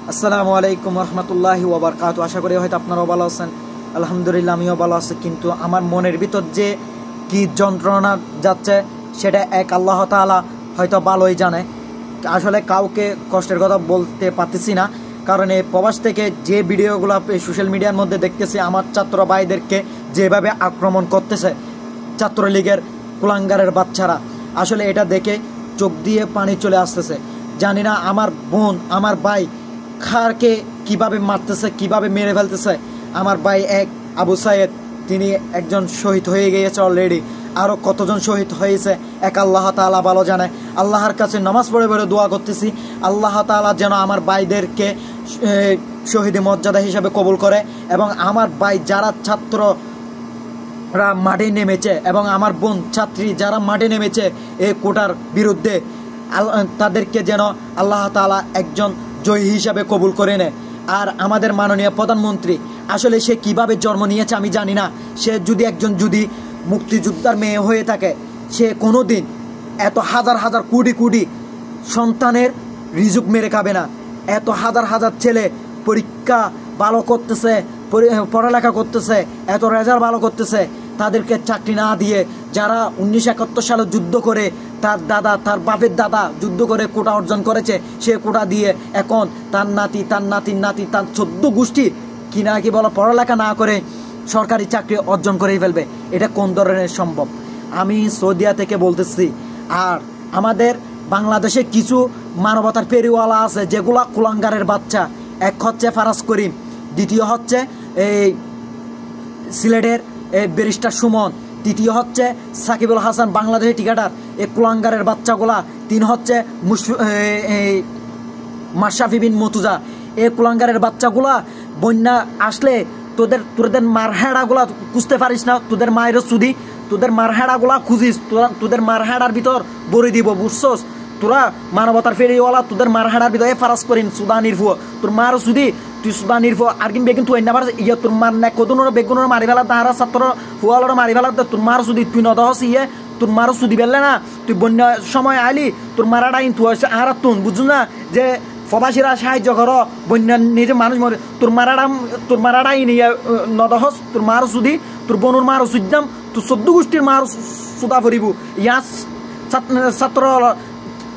আসসালামু আলাইকুম রহমতুল্লাহি ওয়া বারাকাতু। আশা করি হয়তো আপনারাও ভালো আছেন। আলহামদুলিল্লাহ আমিও ভালো আছি, কিন্তু আমার মনের ভিতর যে কি যন্ত্রণা যাচ্ছে সেটা এক আল্লাহ তাআলা হয়তো ভালোই জানে। আসলে কাউকে কষ্টের কথা বলতে পারতেছি না, কারণ এই প্রবাস থেকে যে ভিডিওগুলো সোশ্যাল মিডিয়ার মধ্যে দেখতেছি আমার ছাত্র ভাইদেরকে যেভাবে আক্রমণ করতেছে ছাত্রলীগের কুলাঙ্গারের বাচ্চারা, আসলে এটা দেখে চোখ দিয়ে পানি চলে আসতেছে। জানি না আমার বোন আমার ভাই খারকে কিভাবে মারতেছে, কিভাবে মেরে ফেলতেছে। আমার ভাই এক আবু সাইদ, তিনি একজন শহীদ হয়ে গিয়েছে অলরেডি, আরও কতজন শহীদ হয়েছে এক আল্লাহ তাআলা ভালো জানে। আল্লাহর কাছে নামাজ পড়ে পড়ে দোয়া করতেছি আল্লাহ তাআলা যেন আমার ভাইদেরকে শহীদ মর্যাদা হিসাবে কবুল করে, এবং আমার ভাই যারা ছাত্ররা মাঠে নেমেছে এবং আমার বোন ছাত্রী যারা মাঠে নেমেছে এই কোটার বিরুদ্ধে, তাদেরকে যেন আল্লাহ তাআলা একজন জয়ী হিসাবে কবুল করে নেয়। আর আমাদের মাননীয় প্রধানমন্ত্রী, আসলে সে কিভাবে জন্ম নিয়েছে আমি জানি না। সে যদি একজন মুক্তিযোদ্ধার মেয়ে হয়ে থাকে, সে কোনো দিন এত হাজার হাজার কোটি কোটি সন্তানের রিজুক মেরে খাবে না। এত হাজার হাজার ছেলে পরীক্ষা ভালো করতেছে, পড়ালেখা করতেছে, এত রেজাল্ট ভালো করতেছে, তাদেরকে চাকরি না দিয়ে যারা 1971 সালে যুদ্ধ করে তার দাদা তার বাপের দাদা যুদ্ধ করে কোটা অর্জন করেছে, সে কোটা দিয়ে এখন তার নাতি তার নাতির নাতি তার 14 গোষ্ঠী কিনা কি বলো পড়ালেখা না করে সরকারি চাকরি অর্জন করেই ফেলবে। এটা কোন ধরনের সম্ভব? আমি সৌদিয়া থেকে বলতেছি। আর আমাদের বাংলাদেশে কিছু মানবতার পেরিওয়ালা আছে যেগুলা কুলাঙ্গারের বাচ্চা। এক হচ্ছে ফারাজ করিম, দ্বিতীয় হচ্ছে এই সিলেটের ব্যারিস্টার সুমন, তৃতীয় হচ্ছে সাকিবুল হাসান বাংলাদেশের টিকাটার এই কুলাঙ্গারের বাচ্চাগুলা, তিন হচ্ছে মাশরাফি বিন মর্তুজা। এই কুলাঙ্গারের বাচ্চাগুলা বন্যা আসলে তোদের মারহেড়াগুলা খুঁজতে পারিস না, তোদের মায়ের সুদি তোদের মারহেড়াগুলা খুঁজিস, তোদের মারহেড়ার ভিতর বড়ি দিব, বুঝছস? তোরা মানবতার ফেরিওয়ালা, তোদের মারহেড়ার ভিতর ফারাজ করিন সুদানির ফুয়া তোর মার সুদি, তুই সুদানির ফুয়া আর কিন বেগুন তুই না ইয়ে তোর মার না কদনোর বেগুনোর মারি ফেলা তাহারা ছাত্র ফুয়ালোর মারি ফেলা তোর মার সুদি তুই নদহস ইয়ে তোর মারও সুদি বেললে না। তুই বন্যা সময় আইলি তোর মারাটা ইন তুই আর তুন বুঝু না যে প্রবাসীরা সাহায্য করো, বন্যা নিজে মানুষ মরে, তোর মারাটা ইন ইয়ে নদহস তোর মারও সুদি, তোর বনুর মারও সুদাম, তোর 14 গোষ্ঠীর মারও সুদা ফুরিব। ইয়া ছাত্র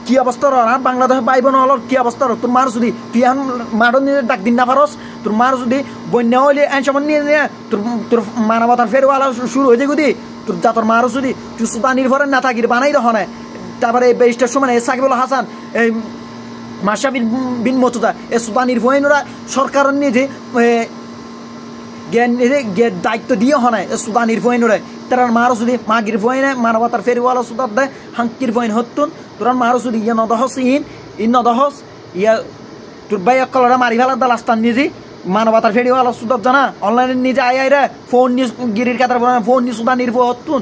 কি অবস্থা আর বাংলাদেশ ভাই বোন হল কি অবস্থা, তোর মার যদি তুই এখন মাঠও নিয়ে ডাক দিন না পারস, তোর মার যদি বন্যা হইলে এন সময় নিয়ে নিয়ে তোর মানবতার ফেরওয়ালা শুরু হয়ে যায় গুদি, তোর জাতর মারও যদি তুই সুদা নির্ভরে না থাকির বানাই দেখ না। তারপরে এই ব্যারিস্টার সময় সাকিবুল হাসান, এই মাশরাফি বিন মর্তুজা, এই সুদা নির্ভরা সরকারের নিয়ে যে দায়িত্ব দিয়ে হনায় সুদা নির্ভরে তার মারও যদি মাগির ভয়নে মানবতার ফেরিওয়ালা সুদার দেয় হাঙ্কির ভয়ন হতুন তোর মারও যদি ইয়ে নদহস ইন নদহস ইয়া তোর ভাই কলরা মারি ফেলার দা লাস্তান নিজে মানবতার ফেরিওয়ালা সুদার জানা অনলাইনে নিজে আই রে ফোন নিয়ে গিরির কাতার ফোন নিয়ে সুদা নির্ভর হতুন